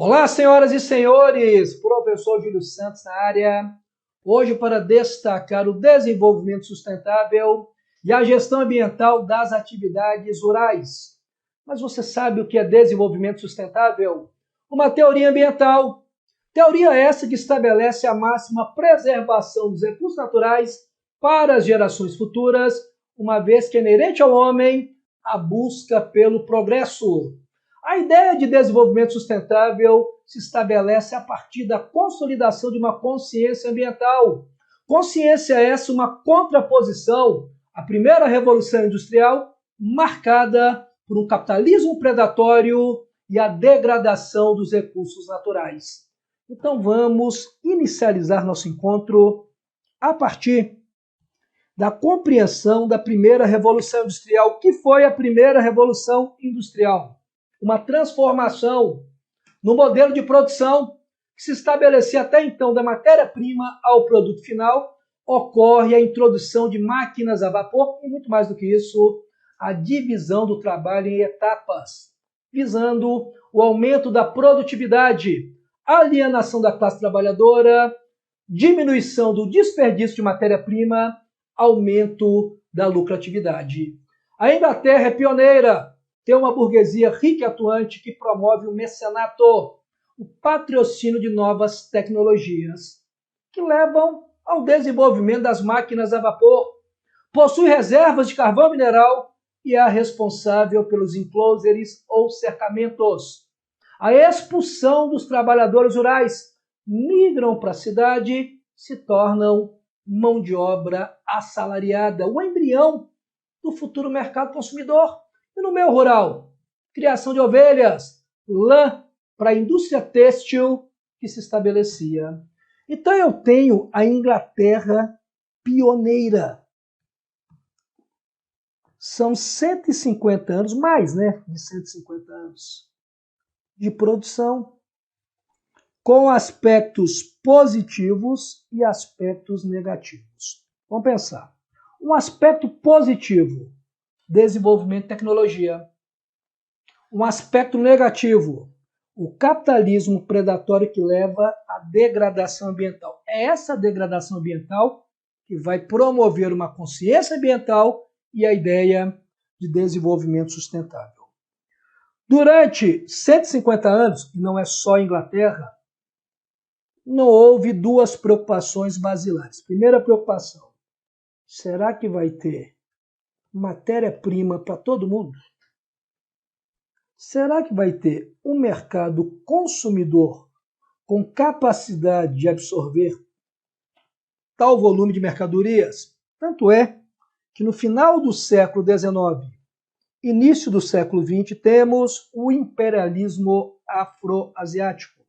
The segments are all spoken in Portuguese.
Olá, senhoras e senhores, professor Júlio Santos na área. Hoje para destacar o desenvolvimento sustentável e a gestão ambiental das atividades rurais. Mas você sabe o que é desenvolvimento sustentável? Uma teoria ambiental. Teoria essa que estabelece a máxima preservação dos recursos naturais para as gerações futuras, uma vez que é inerente ao homem a busca pelo progresso. A ideia de desenvolvimento sustentável se estabelece a partir da consolidação de uma consciência ambiental. Consciência essa uma contraposição à primeira revolução industrial, marcada por um capitalismo predatório e a degradação dos recursos naturais. Então vamos inicializar nosso encontro a partir da compreensão da primeira revolução industrial. O que foi a primeira revolução industrial? Uma transformação no modelo de produção que se estabelecia até então da matéria-prima ao produto final. Ocorre a introdução de máquinas a vapor e, muito mais do que isso, a divisão do trabalho em etapas, visando o aumento da produtividade, alienação da classe trabalhadora, diminuição do desperdício de matéria-prima, aumento da lucratividade. A Inglaterra é pioneira. Tem uma burguesia rica e atuante que promove o mecenato, o patrocínio de novas tecnologias, que levam ao desenvolvimento das máquinas a vapor, possui reservas de carvão mineral e é responsável pelos enclosures ou cercamentos. A expulsão dos trabalhadores rurais migram para a cidade, se tornam mão de obra assalariada, o embrião do futuro mercado consumidor. E no meio rural, criação de ovelhas, lã para a indústria têxtil que se estabelecia. Então eu tenho a Inglaterra pioneira. São 150 anos, mais de 150 anos de produção, com aspectos positivos e aspectos negativos. Vamos pensar. Um aspecto positivo: desenvolvimento de tecnologia. Um aspecto negativo: o capitalismo predatório que leva à degradação ambiental. É essa degradação ambiental que vai promover uma consciência ambiental e a ideia de desenvolvimento sustentável. Durante 150 anos, e não é só a Inglaterra, não houve duas preocupações basilares. Primeira preocupação: será que vai ter matéria-prima para todo mundo? Será que vai ter um mercado consumidor com capacidade de absorver tal volume de mercadorias? Tanto é que no final do século XIX, início do século XX, temos o imperialismo afroasiático.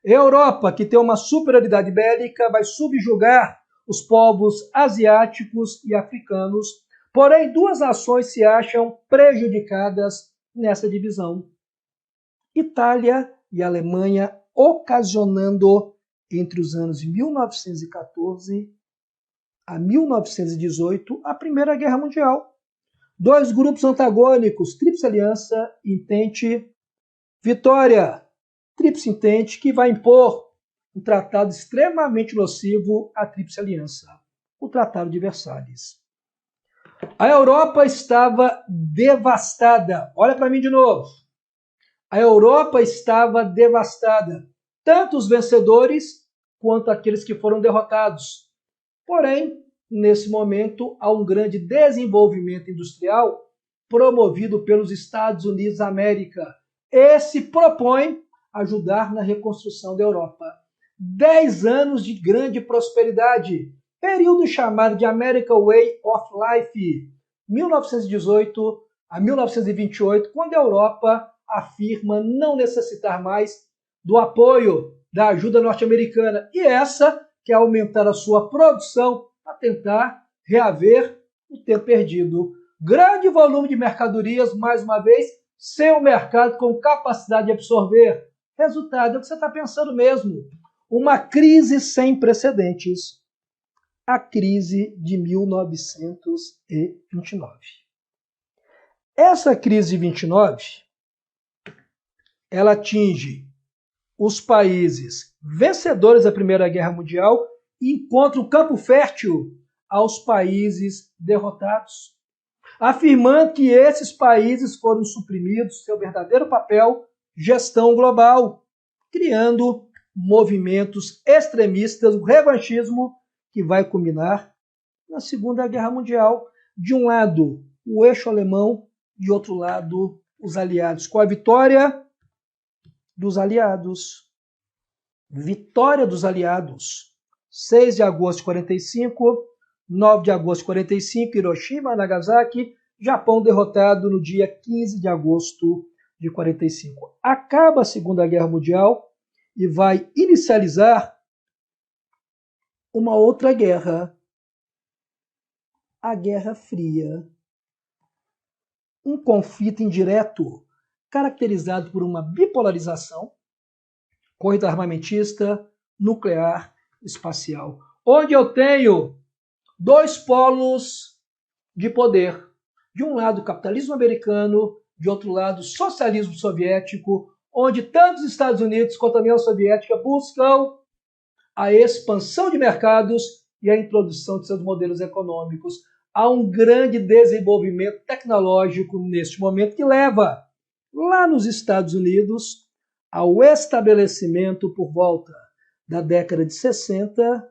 A Europa, que tem uma superioridade bélica, vai subjugar os povos asiáticos e africanos. Porém, duas nações se acham prejudicadas nessa divisão: Itália e Alemanha, ocasionando, entre os anos de 1914 a 1918, a Primeira Guerra Mundial. Dois grupos antagônicos, Tríplice Aliança e Entente Vitória. Tríplice Entente que vai impor um tratado extremamente nocivo à Tríplice Aliança, o Tratado de Versalhes. A Europa estava devastada. Olha para mim de novo. A Europa estava devastada, tanto os vencedores quanto aqueles que foram derrotados. Porém, nesse momento, há um grande desenvolvimento industrial promovido pelos Estados Unidos da América. Esse propõe ajudar na reconstrução da Europa. 10 anos de grande prosperidade, período chamado de American Way of Life, 1918 a 1928, quando a Europa afirma não necessitar mais do apoio da ajuda norte-americana, e essa quer aumentar a sua produção para tentar reaver o tempo perdido. Grande volume de mercadorias, mais uma vez, sem o mercado com capacidade de absorver. Resultado é o que você está pensando mesmo: uma crise sem precedentes. A crise de 1929. Essa crise de 29, ela atinge os países vencedores da Primeira Guerra Mundial encontram campo fértil aos países derrotados, afirmando que esses países foram suprimidos seu verdadeiro papel, gestão global, criando movimentos extremistas, o revanchismo, que vai culminar na Segunda Guerra Mundial. De um lado, o eixo alemão, de outro lado, os aliados. Com a vitória dos aliados. Vitória dos aliados. 6 de agosto de 45, 9 de agosto de 45, Hiroshima, Nagasaki, Japão derrotado no dia 15 de agosto de 45. Acaba a Segunda Guerra Mundial e vai inicializar uma outra guerra, a Guerra Fria. Um conflito indireto caracterizado por uma bipolarização, corrida armamentista, nuclear, espacial, onde eu tenho dois polos de poder. De um lado, o capitalismo americano, de outro lado, o socialismo soviético, onde tanto os Estados Unidos quanto a União Soviética buscam a expansão de mercados e a introdução de seus modelos econômicos. Há um grande desenvolvimento tecnológico neste momento que leva, lá nos Estados Unidos, ao estabelecimento por volta da década de 60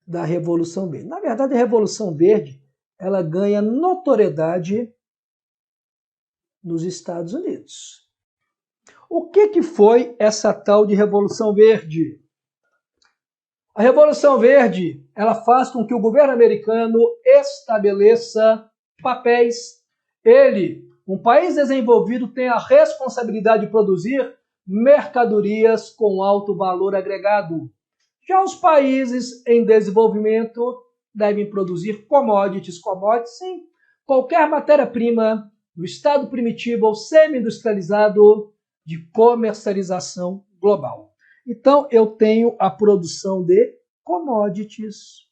da Revolução Verde. Na verdade, a Revolução Verde ela ganha notoriedade nos Estados Unidos. O que foi essa tal de Revolução Verde? A Revolução Verde ela faz com que o governo americano estabeleça papéis. Ele, um país desenvolvido, tem a responsabilidade de produzir mercadorias com alto valor agregado. Já os países em desenvolvimento devem produzir commodities, sim, qualquer matéria-prima do estado primitivo ou semi-industrializado de comercialização global. Então, eu tenho a produção de commodities.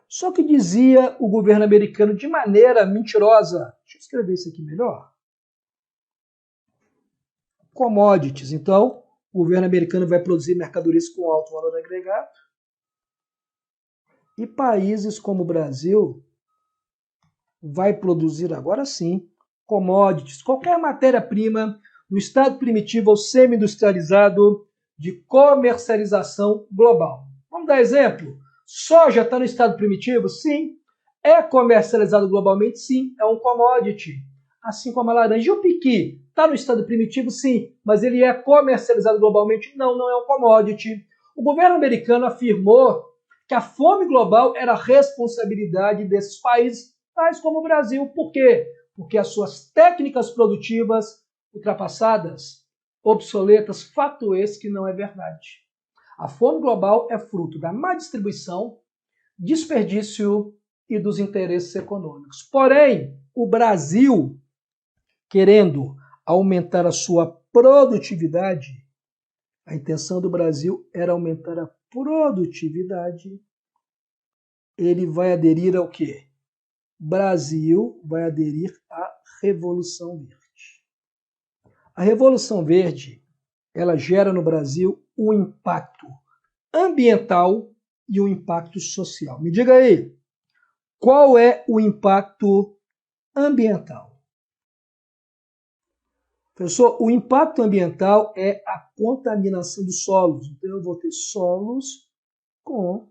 Só que dizia o governo americano de maneira mentirosa. Deixa eu escrever isso aqui melhor. Commodities. Então, o governo americano vai produzir mercadorias com alto valor agregado. E países como o Brasil vai produzir agora sim commodities, qualquer matéria-prima no estado primitivo ou semi-industrializado de comercialização global. Vamos dar exemplo? Soja está no estado primitivo? Sim. É comercializado globalmente? Sim. É um commodity. Assim como a laranja. E o piqui? Está no estado primitivo? Sim. Mas ele é comercializado globalmente? Não, não é um commodity. O governo americano afirmou que a fome global era responsabilidade desses países, tais como o Brasil. Por quê? Porque as suas técnicas produtivas ultrapassadas, obsoletas, fato esse que não é verdade. A fome global é fruto da má distribuição, desperdício e dos interesses econômicos. Porém, o Brasil, querendo aumentar a sua produtividade, a intenção do Brasil era aumentar a produtividade, ele vai aderir ao quê? Brasil vai aderir à Revolução Verde. A Revolução Verde, ela gera no Brasil um impacto ambiental e um impacto social. Me diga aí, qual é o impacto ambiental? Professor, o impacto ambiental é a contaminação dos solos. Então, eu vou ter solos com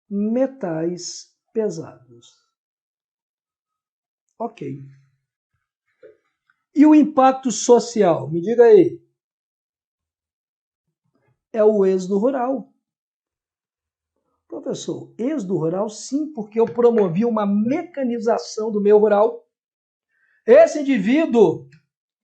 metais pesados. Ok. E o impacto social? Me diga aí. É o êxodo rural. Professor, êxodo rural? Sim, porque eu promovi uma mecanização do meio rural. Esse indivíduo,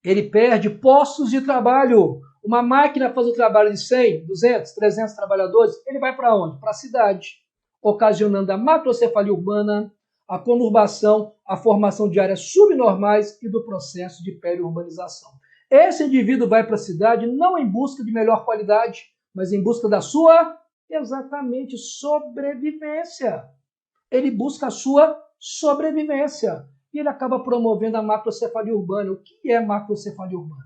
ele perde postos de trabalho. Uma máquina faz o trabalho de 100, 200, 300 trabalhadores, ele vai para onde? Para a cidade, ocasionando a macrocefalia urbana, a conurbação, a formação de áreas subnormais e do processo de periurbanização. Esse indivíduo vai para a cidade não em busca de melhor qualidade, mas em busca da sua, exatamente, sobrevivência. Ele busca a sua sobrevivência. e ele acaba promovendo a macrocefalia urbana. O que é macrocefalia urbana?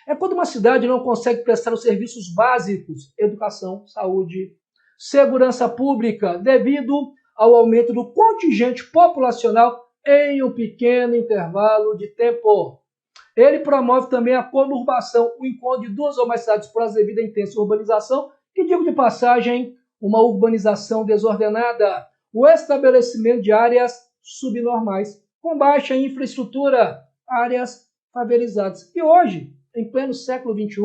É quando uma cidade não consegue prestar os serviços básicos, educação, saúde, segurança pública, devido ao aumento do contingente populacional em um pequeno intervalo de tempo. Ele promove também a conurbação, o encontro de duas ou mais cidades próximas devido à intensa urbanização, que, digo de passagem, uma urbanização desordenada, o estabelecimento de áreas subnormais, com baixa infraestrutura, áreas favelizadas. E hoje, em pleno século XXI,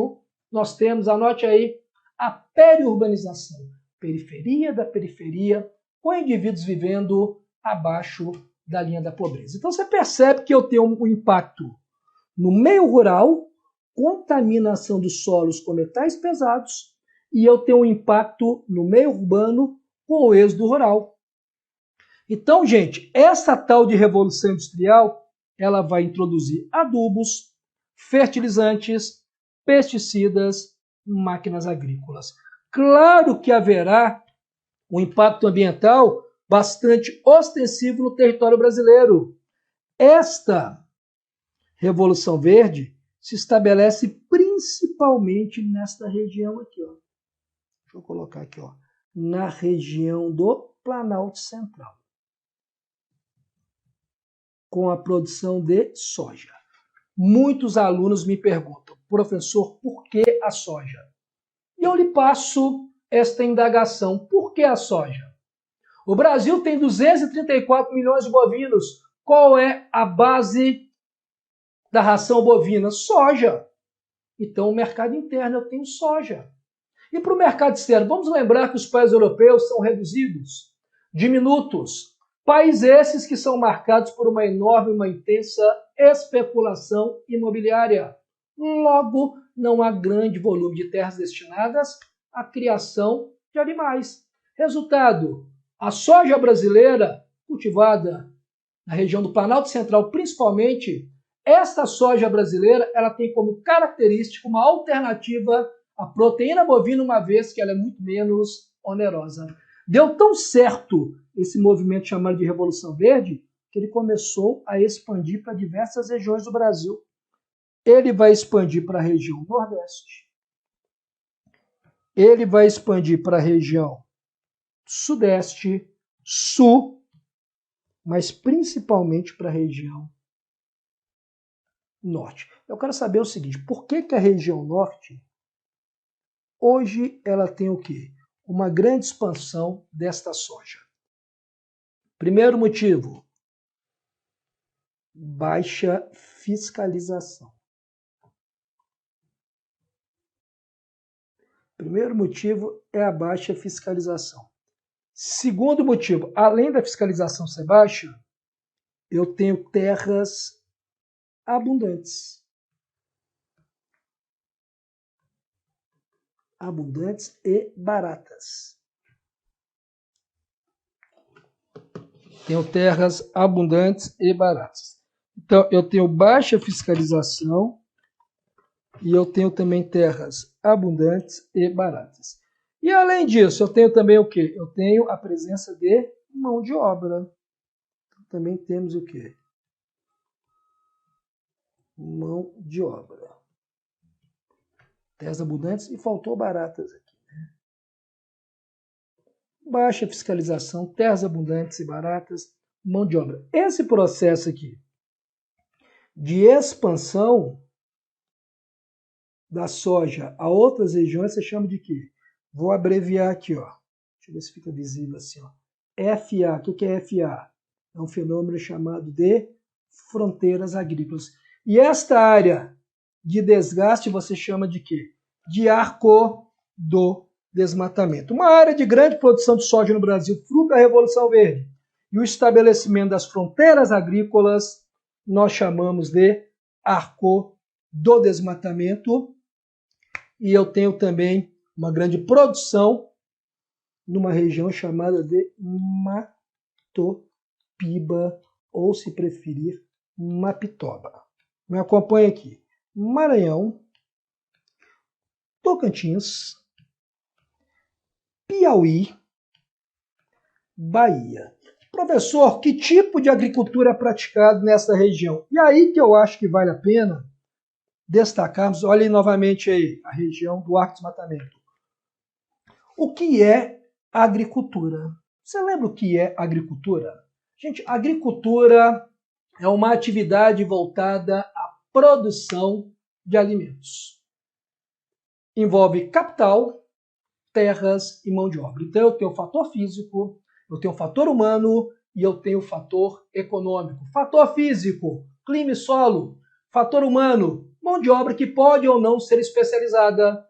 nós temos, anote aí, a periurbanização, periferia da periferia, com indivíduos vivendo abaixo da linha da pobreza. Então você percebe que eu tenho um impacto no meio rural, contaminação dos solos com metais pesados, e eu tenho um impacto no meio urbano com o êxodo rural. Então, gente, essa tal de revolução industrial, ela vai introduzir adubos, fertilizantes, pesticidas, máquinas agrícolas. Claro que haverá um impacto ambiental bastante ostensivo no território brasileiro. Esta Revolução Verde se estabelece principalmente nesta região aqui, ó. Deixa eu colocar aqui, ó, na região do Planalto Central, com a produção de soja. Muitos alunos me perguntam, professor, por que a soja? E eu lhe passo esta indagação, por que a soja? O Brasil tem 234 milhões de bovinos. Qual é a base da ração bovina? Soja. Então, o mercado interno eu tenho soja. E para o mercado externo, vamos lembrar que os países europeus são reduzidos, diminutos. Países esses que são marcados por uma enorme, uma intensa especulação imobiliária. Logo, não há grande volume de terras destinadas à criação de animais. Resultado, a soja brasileira, cultivada na região do Planalto Central principalmente, esta soja brasileira ela tem como característica uma alternativa à proteína bovina, uma vez que ela é muito menos onerosa. Deu tão certo esse movimento chamado de Revolução Verde que ele começou a expandir para diversas regiões do Brasil. Ele vai expandir para a região Nordeste, ele vai expandir para a região Sudeste, Sul, mas principalmente para a região Norte. Eu quero saber o seguinte, por que a região Norte, hoje ela tem o quê? Uma grande expansão desta soja. Primeiro motivo, baixa fiscalização. Primeiro motivo é a baixa fiscalização. Segundo motivo, além da fiscalização ser baixa, eu tenho terras abundantes. Abundantes e baratas. Tenho terras abundantes e baratas. Então, eu tenho baixa fiscalização e eu tenho também terras abundantes e baratas. E além disso, eu tenho também o quê? Eu tenho a presença de mão de obra. Também temos o quê? Mão de obra. Terras abundantes e faltou baratas aqui. Né? Baixa fiscalização, terras abundantes e baratas, mão de obra. Esse processo aqui de expansão da soja a outras regiões, você chama de quê? Vou abreviar aqui, ó. Deixa eu ver se fica visível assim, ó. FA, o que é FA? É um fenômeno chamado de fronteiras agrícolas. E esta área de desgaste você chama de quê? De arco do desmatamento. Uma área de grande produção de soja no Brasil, fruto da Revolução Verde. E o estabelecimento das fronteiras agrícolas nós chamamos de arco do desmatamento. E eu tenho também uma grande produção numa região chamada de Matopiba, ou se preferir, Mapitoba. Me acompanha aqui. Maranhão, Tocantins, Piauí, Bahia. Professor, que tipo de agricultura é praticado nessa região? E aí que eu acho que vale a pena destacarmos, olhem novamente aí, a região do Arco Desmatamento. O que é agricultura? Você lembra o que é agricultura? Gente, agricultura é uma atividade voltada à produção de alimentos. Envolve capital, terras e mão de obra. Então eu tenho o fator físico, eu tenho o fator humano e eu tenho o fator econômico. Fator físico, clima e solo. Fator humano, mão de obra que pode ou não ser especializada.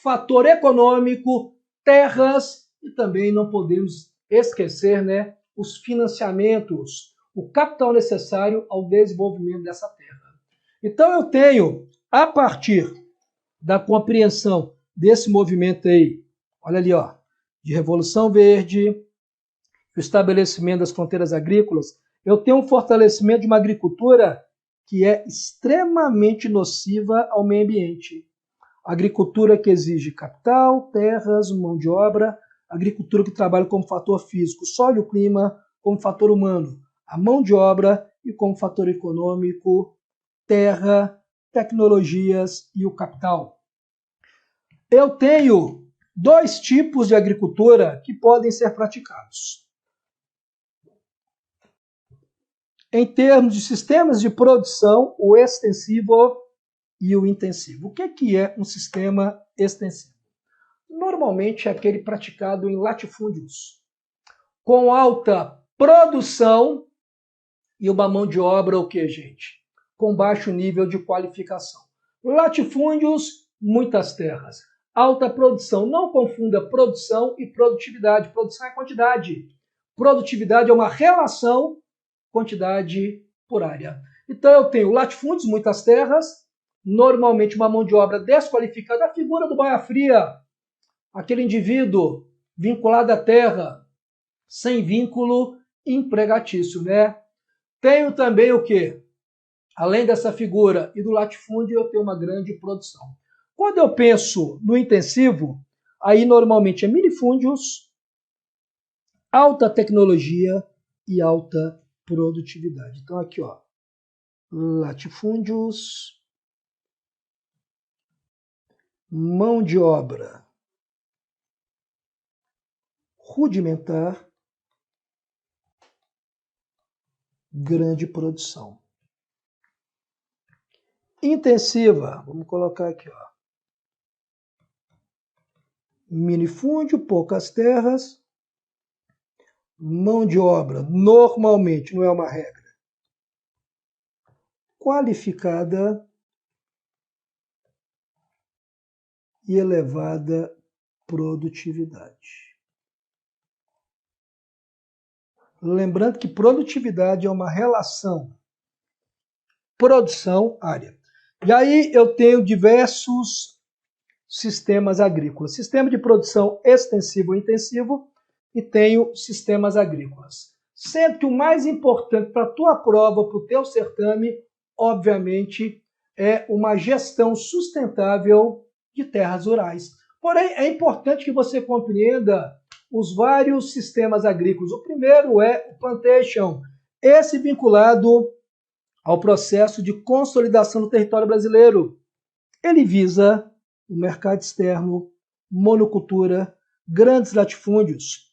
Fator econômico, terras e também não podemos esquecer, né, os financiamentos, o capital necessário ao desenvolvimento dessa terra. Então eu tenho, a partir da compreensão desse movimento aí, olha ali, ó, de Revolução Verde, o estabelecimento das fronteiras agrícolas, eu tenho um fortalecimento de uma agricultura que é extremamente nociva ao meio ambiente. Agricultura que exige capital, terras, mão de obra, agricultura que trabalha como fator físico, solo e o clima, como fator humano, a mão de obra e como fator econômico, terra, tecnologias e o capital. Eu tenho dois tipos de agricultura que podem ser praticados. Em termos de sistemas de produção, o extensivo e o intensivo. O que é um sistema extensivo? Normalmente é aquele praticado em latifúndios, com alta produção e uma mão de obra, o que, gente? Com baixo nível de qualificação. Latifúndios, muitas terras. Alta produção, não confunda produção e produtividade. Produção é quantidade. Produtividade é uma relação quantidade por área. Então eu tenho latifúndios, muitas terras, normalmente uma mão de obra desqualificada, a figura do baia fria, aquele indivíduo vinculado à terra, sem vínculo empregatício, né? Tenho também o quê? Além dessa figura e do latifúndio, eu tenho uma grande produção. Quando eu penso no intensivo, aí normalmente é minifúndios, alta tecnologia e alta produtividade. Então aqui, ó, latifúndios, mão de obra rudimentar, grande produção. Intensiva, vamos colocar aqui, ó, minifúndio, poucas terras, mão de obra, normalmente, não é uma regra, qualificada e elevada produtividade. Lembrando que produtividade é uma relação produção-área. E aí eu tenho diversos sistemas agrícolas. Sistema de produção extensivo e intensivo e tenho sistemas agrícolas. Sendo que o mais importante para a tua prova, para o teu certame, obviamente, é uma gestão sustentável de terras rurais. Porém, é importante que você compreenda os vários sistemas agrícolas. O primeiro é o plantation, esse vinculado ao processo de consolidação do território brasileiro. Ele visa o mercado externo, monocultura, grandes latifúndios,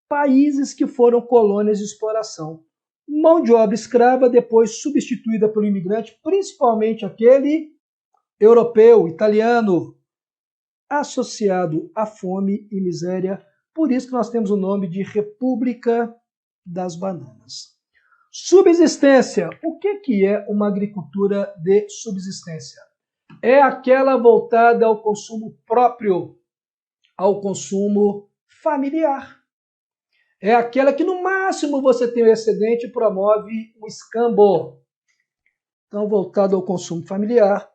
países que foram colônias de exploração. Mão de obra escrava, depois substituída pelo imigrante, principalmente aquele europeu, italiano, associado à fome e miséria. Por isso que nós temos o nome de República das Bananas. Subsistência. O que é uma agricultura de subsistência? É aquela voltada ao consumo próprio, ao consumo familiar. É aquela que no máximo você tem o excedente e promove o escambo. Então, voltado ao consumo familiar,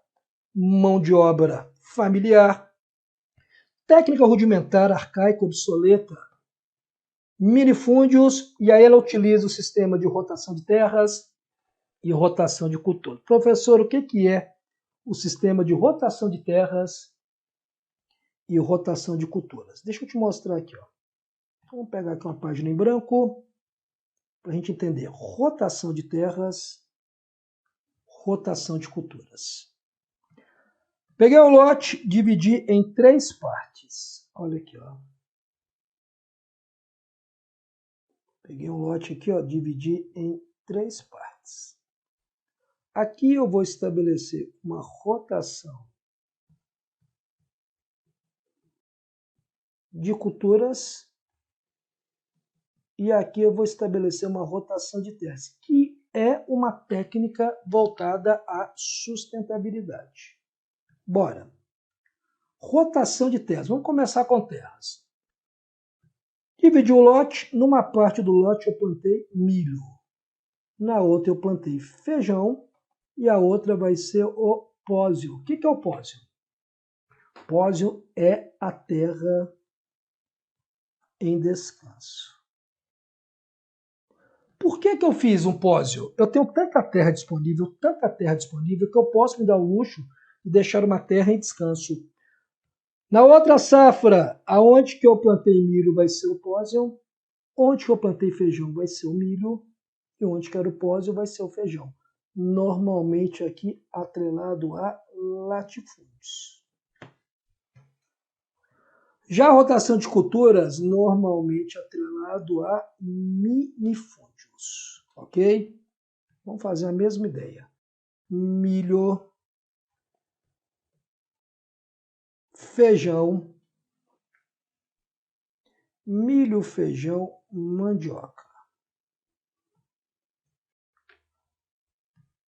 mão de obra familiar, técnica rudimentar, arcaica, obsoleta, minifúndios, e aí ela utiliza o sistema de rotação de terras e rotação de cultura. Professor, o que é o sistema de rotação de terras e rotação de culturas? Deixa eu te mostrar aqui, ó. Vamos pegar aqui uma página em branco. para a gente entender rotação de terras, rotação de culturas. Peguei o lote, dividi em 3 partes. Olha aqui, ó. Peguei um lote aqui, ó, dividi em 3 partes. Aqui eu vou estabelecer uma rotação de culturas e aqui eu vou estabelecer uma rotação de terras, que é uma técnica voltada à sustentabilidade. Bora. Rotação de terras. Vamos começar com terras. Dividi o lote. Numa parte do lote eu plantei milho. Na outra eu plantei feijão. E a outra vai ser o pósio. O que é o pósio? Pósio é a terra em descanso. Por que eu fiz um pósio? Eu tenho tanta terra disponível, que eu posso me dar o luxo de deixar uma terra em descanso. Na outra safra, aonde que eu plantei milho vai ser o pósio, onde que eu plantei feijão vai ser o milho, e onde que era o pósio vai ser o feijão. Normalmente aqui atrelado a latifúndios. Já a rotação de culturas, normalmente atrelado a minifúndios, ok? Vamos fazer a mesma ideia. Milho, feijão, milho, feijão, mandioca.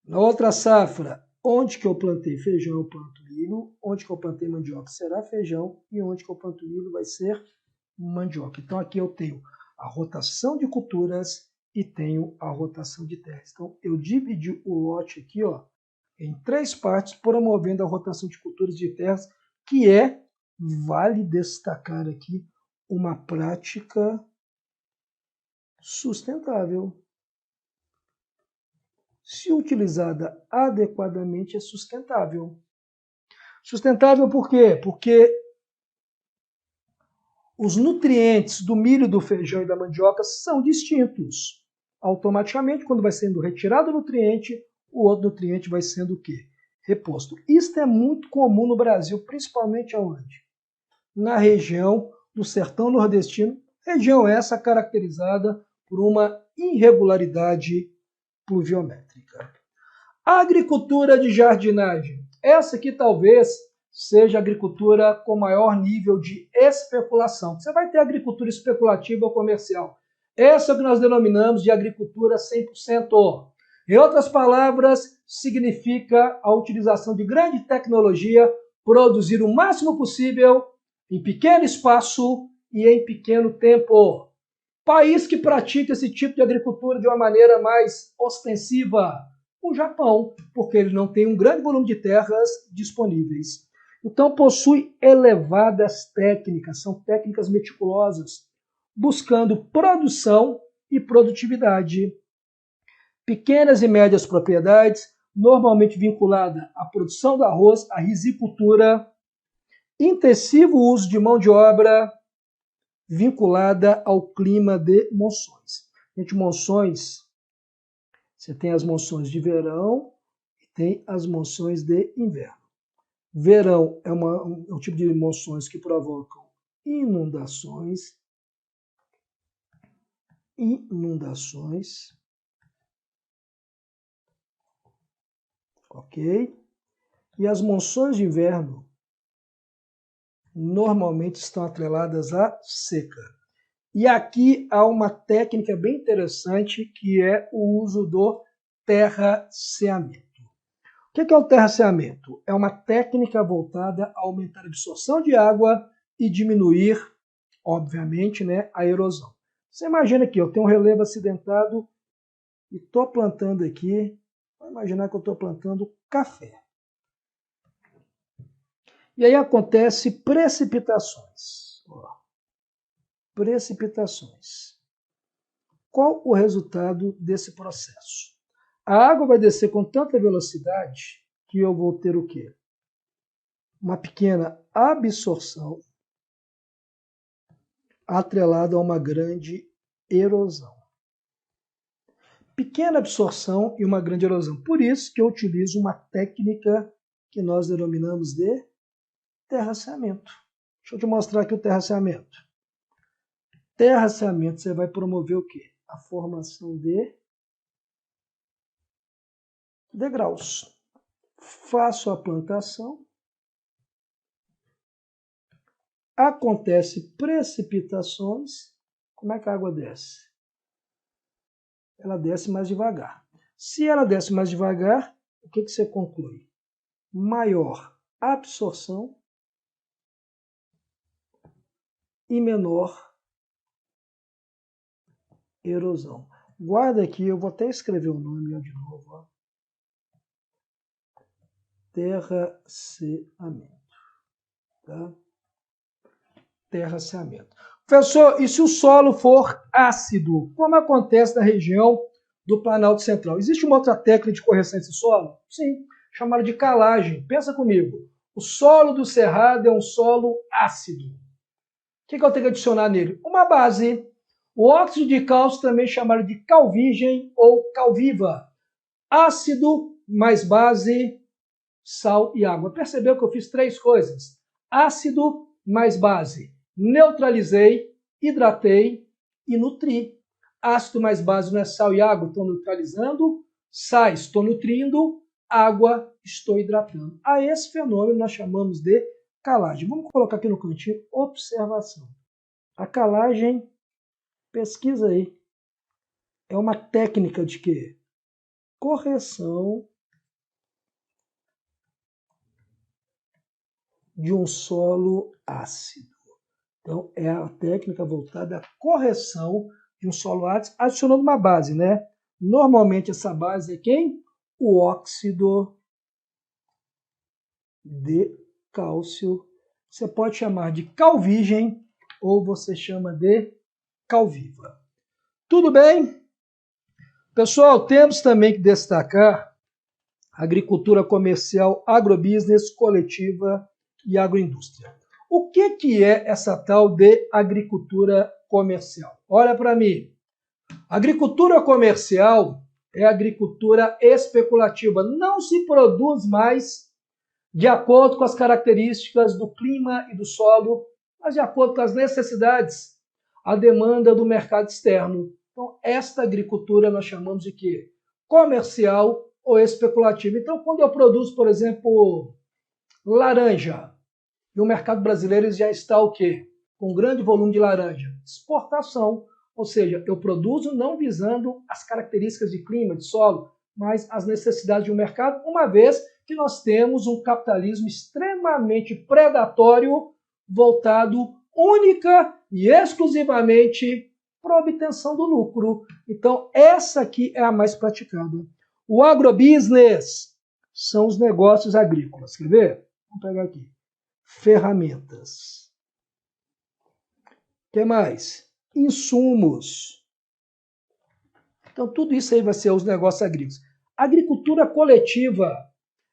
Na outra safra, onde que eu plantei feijão, eu planto milho. Onde que eu plantei mandioca será feijão. E onde que eu planto milho vai ser mandioca. Então aqui eu tenho a rotação de culturas e tenho a rotação de terras. Então eu dividi o lote aqui, ó, em 3 partes, promovendo a rotação de culturas e de terras, que é, vale destacar aqui, uma prática sustentável. Se utilizada adequadamente, é sustentável. Sustentável por quê? Porque os nutrientes do milho, do feijão e da mandioca são distintos. Automaticamente, quando vai sendo retirado o nutriente, o outro nutriente vai sendo o quê? Reposto. Isto é muito comum no Brasil, principalmente aonde? Na região do sertão nordestino, região essa caracterizada por uma irregularidade pluviométrica. Agricultura de jardinagem. Essa aqui talvez seja a agricultura com maior nível de especulação. Você vai ter agricultura especulativa ou comercial. Essa é o que nós denominamos de agricultura 100%. Em outras palavras, significa a utilização de grande tecnologia, produzir o máximo possível em pequeno espaço e em pequeno tempo. País que pratica esse tipo de agricultura de uma maneira mais ostensiva, o Japão, porque ele não tem um grande volume de terras disponíveis. Então possui elevadas técnicas, são técnicas meticulosas, buscando produção e produtividade. Pequenas e médias propriedades, normalmente vinculada à produção do arroz, à risicultura, intensivo uso de mão de obra, vinculada ao clima de monções. Gente, monções, você tem as monções de verão e tem as monções de inverno. Verão é um tipo de monções que provocam inundações, ok? E as monções de inverno normalmente estão atreladas à seca. E aqui há uma técnica bem interessante que é o uso do terraceamento. O que é o terraceamento? É uma técnica voltada a aumentar a absorção de água e diminuir, obviamente, né, a erosão. Você imagina aqui, eu tenho um relevo acidentado e estou plantando aqui, vou imaginar que eu estou plantando café. E aí acontece precipitações. Precipitações. Qual o resultado desse processo? A água vai descer com tanta velocidade que eu vou ter o quê? Uma pequena absorção atrelada a uma grande erosão. pequena absorção e uma grande erosão. Por isso que eu utilizo uma técnica que nós denominamos de terraceamento. Deixa eu te mostrar aqui o terraceamento. Terraceamento, você vai promover o quê? A formação de degraus. Faço a plantação. Acontece precipitações. Como é que a água desce? Ela desce mais devagar. Se ela desce mais devagar, o que você conclui? Maior absorção e menor erosão. Guarda aqui, eu vou até escrever o nome de novo. Ó. Terraceamento. Tá? Terraceamento. Professor, e se o solo for ácido, como acontece na região do Planalto Central? Existe uma outra técnica de correção desse solo? Sim, chamada de calagem. Pensa comigo. O solo do Cerrado é um solo ácido. O que eu tenho que adicionar nele? Uma base. O óxido de cálcio também chamado de calvígem ou calviva. Ácido mais base, sal e água. Percebeu que eu fiz três coisas? Ácido mais base. Neutralizei, hidratei e nutri. Ácido mais base não é sal e água, estou neutralizando. Sais, estou nutrindo. Água, estou hidratando. A esse fenômeno nós chamamos de calagem. Vamos colocar aqui no cantinho, observação. A calagem, pesquisa aí, é uma técnica de quê? Correção de um solo ácido. Então, é a técnica voltada à correção de um solo ácido, adicionando uma base, né? Normalmente, essa base é quem? O óxido de cálcio. Você pode chamar de calvígem ou você chama de calviva. Tudo bem? Pessoal, temos também que destacar a agricultura comercial, agrobusiness, coletiva e agroindústria. O que é essa tal de agricultura comercial? Olha para mim. Agricultura comercial é agricultura especulativa. Não se produz mais de acordo com as características do clima e do solo, mas de acordo com as necessidades, a demanda do mercado externo. Então, esta agricultura nós chamamos de quê? Comercial ou especulativa. Então, quando eu produzo, por exemplo, laranja, e o mercado brasileiro já está o quê? Com grande volume de laranja. Exportação, ou seja, eu produzo não visando as características de clima, de solo, mas as necessidades de um mercado, uma vez que nós temos um capitalismo extremamente predatório, voltado única e exclusivamente para a obtenção do lucro. Então, essa aqui é a mais praticada. O agrobusiness são os negócios agrícolas. Quer ver? Vamos pegar aqui. Ferramentas. O que mais? Insumos. Então, tudo isso aí vai ser os negócios agrícolas. A agricultura coletiva,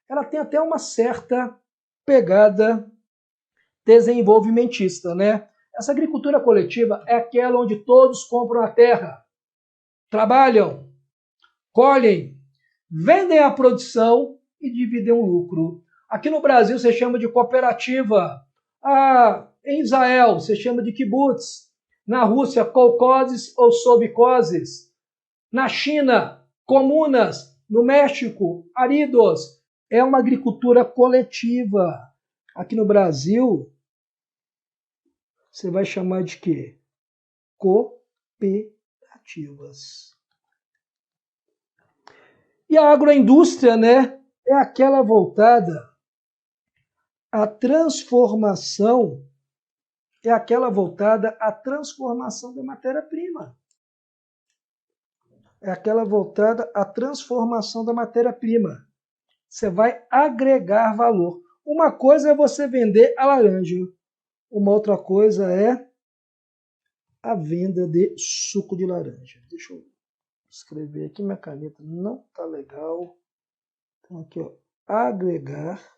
ela tem até uma certa pegada desenvolvimentista, né? Essa agricultura coletiva é aquela onde todos compram a terra, trabalham, colhem, vendem a produção e dividem o lucro. Aqui no Brasil você chama de cooperativa. Em Israel você chama de kibbutz. Na Rússia, kolkhozes ou sovkhozes. Na China, comunas. No México, aridos. É uma agricultura coletiva. Aqui no Brasil, você vai chamar de quê? Cooperativas. E a agroindústria, né, é aquela voltada à transformação, da matéria-prima. É aquela voltada à transformação da matéria-prima. Você vai agregar valor. Uma coisa é você vender a laranja. Uma outra coisa é a venda de suco de laranja. Deixa eu escrever aqui, minha caneta não está legal. Então aqui, ó, agregar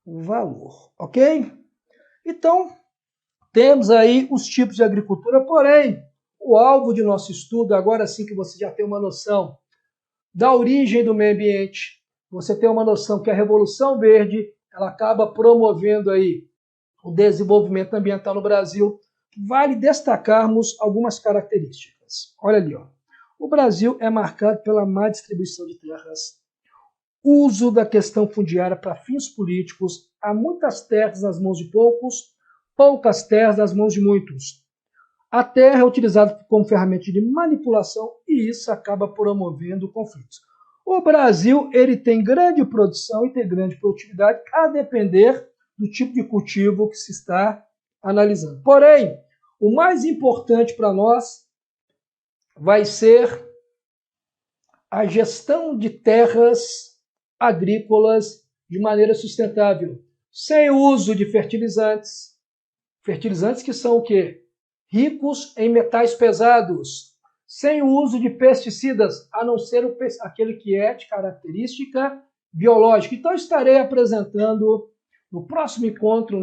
valor, ok? Então, temos aí os tipos de agricultura, porém, o alvo de nosso estudo, agora sim que você já tem uma noção da origem do meio ambiente, você tem uma noção que a Revolução Verde ela acaba promovendo aí o desenvolvimento ambiental no Brasil, vale destacarmos algumas características. Olha ali, ó. O Brasil é marcado pela má distribuição de terras, uso da questão fundiária para fins políticos, há muitas terras nas mãos de poucos, poucas terras nas mãos de muitos. A terra é utilizada como ferramenta de manipulação e isso acaba promovendo conflitos. O Brasil ele tem grande produção e tem grande produtividade a depender do tipo de cultivo que se está analisando. Porém, o mais importante para nós vai ser a gestão de terras agrícolas de maneira sustentável, sem uso de fertilizantes. Fertilizantes que são o quê? Ricos em metais pesados, sem uso de pesticidas, a não ser aquele que é de característica biológica. Então, estarei apresentando no próximo encontro,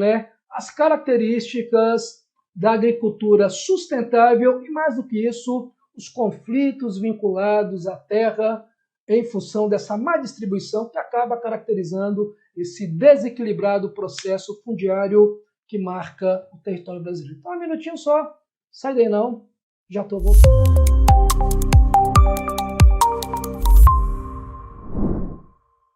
as características da agricultura sustentável e, mais do que isso, os conflitos vinculados à terra em função dessa má distribuição que acaba caracterizando esse desequilibrado processo fundiário que marca o território brasileiro. Então, um minutinho só, sai daí não, já estou voltando.